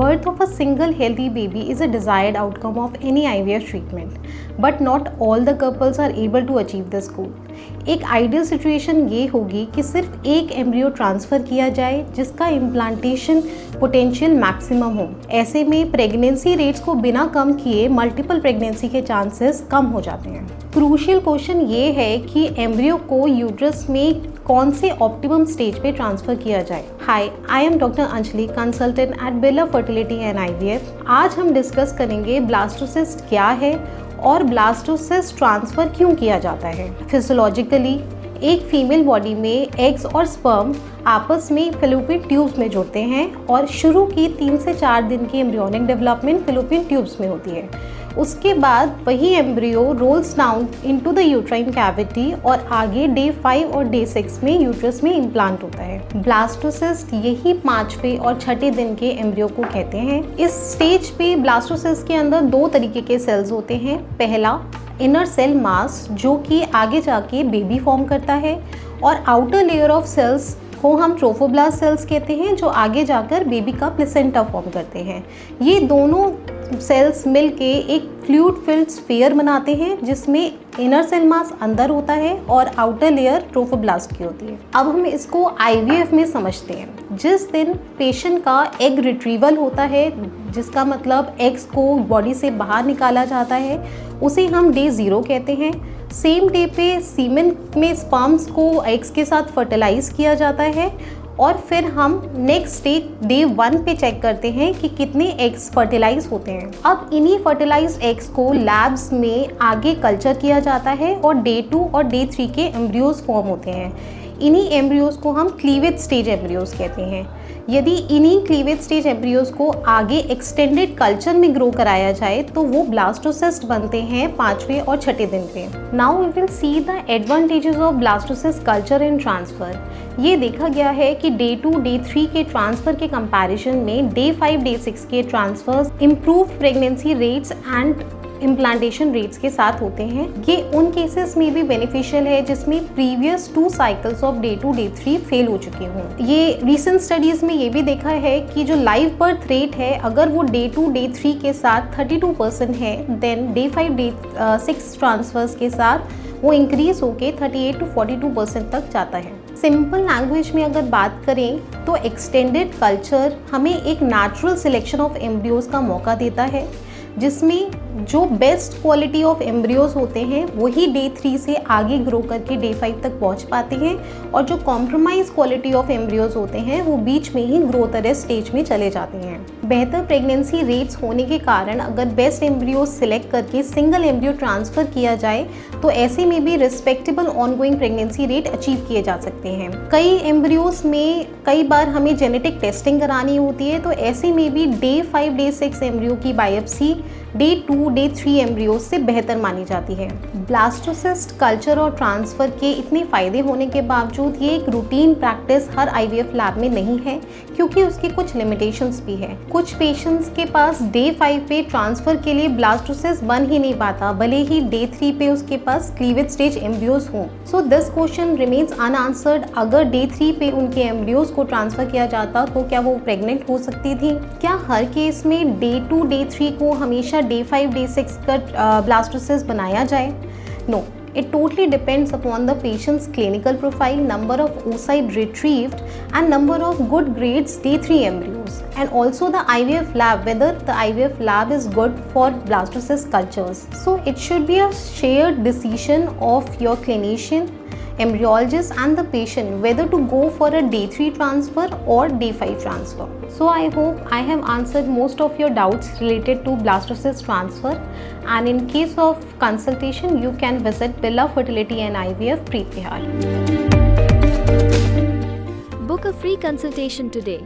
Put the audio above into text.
birth of a single healthy baby is a desired outcome of any IVF treatment, but not all the couples are able to achieve this goal. एक ideal situation ये होगी कि सिर्फ एक embryo transfer किया जाए जिसका implantation potential maximum हो। ऐसे में प्रेगनेंसी रेट्स को बिना कम किए मल्टीपल प्रेगनेंसी के चांसेस कम हो जाते हैं। क्रूशियल क्वेश्चन ये है कि एम्ब्रियो को यूट्रस में कौन से ऑप्टिमम स्टेज पे ट्रांसफ़र किया जाए। Hi, I am doctor Anjali, consultant at Birla fertility and IVF। आज हम डिस्कस करेंगे ब्लास्टोसिस्ट क्या है और ब्लास्टोसिस्ट ट्रांसफ़र क्यों किया जाता है। फिजियोलॉजिकली एक फीमेल बॉडी में एग्स और स्पर्म आपस में फैलोपियन ट्यूब्स में जुड़ते हैं और शुरू की 3 से 4 दिन की एम्ब्रियोनिक डेवलपमेंट फैलोपियन ट्यूब्स में होती है। उसके बाद वही embryo rolls down into the uterine cavity और आगे डे 5 और डे 6 में यूट्रस में इम्प्लांट होता है। ब्लास्टोसिस्ट यही 5वें और 6ठे दिन के एम्ब्रियो को कहते हैं। इस स्टेज पे ब्लास्टोसिस्ट के अंदर 2 तरीके के सेल्स होते हैं। पहला इनर सेल मास जो कि आगे जाके बेबी फॉर्म करता है, और आउटर लेयर ऑफ सेल्स को हम ट्रोफोब्लास्ट सेल्स कहते हैं जो आगे जाकर बेबी का प्लेसेंटा फॉर्म करते हैं। ये दोनों सेल्स मिलके एक फ्लूइड फिल्ड स्फीयर बनाते हैं जिसमें इनर सेल मास अंदर होता है और आउटर लेयर ट्रोफोब्लास्ट की होती है। अब हम इसको IVF में समझते हैं। जिस दिन पेशेंट का एग रिट्रीवल होता है, जिसका मतलब एग्स को बॉडी से बाहर निकाला जाता है, उसे हम डे 0 कहते हैं। सेम डे पे सीमेन में स्पर्म्स को एग्स के साथ फर्टिलाइज किया जाता है और फिर हम नेक्स्ट डे 1 पे चेक करते हैं कि कितने एग्स फर्टिलाइज होते हैं। अब इन्हीं फर्टिलाइज्ड एग्स को लैब्स में आगे कल्चर किया जाता है और डे 2 और डे 3 के एम्ब्रियोज फॉर्म होते हैं। इन्हीं एम्ब्रियोज को हम क्लीवेज स्टेज एम्ब्रियोज कहते हैं। यदि इन्हीं क्लीवेज स्टेज एम्ब्रियोज को आगे एक्सटेंडेड कल्चर में ग्रो कराया जाए तो वो ब्लास्टोसिस्ट बनते हैं 5वें और 6ठे दिन पे। Now we will see the advantages of blastocyst culture and transfer. ये देखा गया है कि डे 2 डे 3 के ट्रांसफ़र के कंपैरिजन में डे 5 डे 6 के transfers improve pregnancy rates and implantation rates के साथ होते हैं। ये उन केसेस में भी बेनिफिशियल है जिसमें previous 2 cycles of day 2 day 3 fail हो चुके हों। ये रिसेंट स्टडीज़ में ये भी देखा है कि जो लाइव बर्थ रेट है अगर वो डे 2 डे 3 के साथ 32% है, देन डे 5 डे 6 ट्रांसफर्स के साथ वो इंक्रीज होके 38 to 42% तक जाता है। सिंपल लैंग्वेज में अगर बात करें तो एक्सटेंडेड कल्चर हमें एक नेचुरल सिलेक्शन ऑफ एम्ब्रियोज का मौका देता है, जिसमें जो बेस्ट क्वालिटी ऑफ एम्ब्रियोज होते हैं वही डे 3 से आगे ग्रो करके डे 5 तक पहुंच पाते हैं, और जो कॉम्प्रोमाइज क्वालिटी ऑफ एम्ब्रियोज होते हैं वो बीच में ही ग्रोथ अरेस्ट स्टेज में चले जाते हैं। बेहतर प्रेगनेंसी रेट्स होने के कारण अगर बेस्ट एम्ब्रियोज सिलेक्ट करके सिंगल एम्ब्रियो ट्रांसफ़र किया जाए तो ऐसे में भी respectable ongoing pregnancy rate achieve किए जा सकते हैं। कई एम्ब्रियोज में कई बार हमें जेनेटिक टेस्टिंग करानी होती है, तो ऐसे में भी डे 5 डे 6 एम्ब्रियो की बायोप्सी डे 2 डे 3 एम्ब्रियोज से बेहतर मानी जाती है। ब्लास्टोसिस्ट कल्चर और ट्रांसफ़र के इतने फ़ायदे होने के बावजूद ये एक रूटीन प्रैक्टिस हर IVF लैब में नहीं है, क्योंकि उसकी कुछ लिमिटेशंस भी है। कुछ पेशेंट्स के पास डे 5 पे ट्रांसफ़र के लिए ब्लास्टोसिस्ट बन ही नहीं पाता, भले ही डे 3 पे उसके पास क्लीवेज स्टेज एम्ब्रियोज हों। So this question remains unanswered. अगर डे 3 पे उनके एम्ब्रियोज को ट्रांसफ़र किया जाता तो क्या वो प्रेग्नेंट हो सकती थी? क्या हर केस में डे 2 डे 3 को हमेशा डे 5 डे 6 का ब्लास्टोसिस्ट बनाया जाए? No, it totally depends upon the patient's clinical profile, number of oocyte retrieved and number of good grades day 3 embryos, and also the IVF lab, whether the IVF lab is good for blastocyst cultures. So it should be a shared decision of your clinician, embryologist and the patient whether to go for a day 3 transfer or day 5 transfer. So I hope I have answered most of your doubts related to blastocyst transfer, and in case of consultation you can visit Birla Fertility and IVF, Preet Vihar. Book a free consultation today.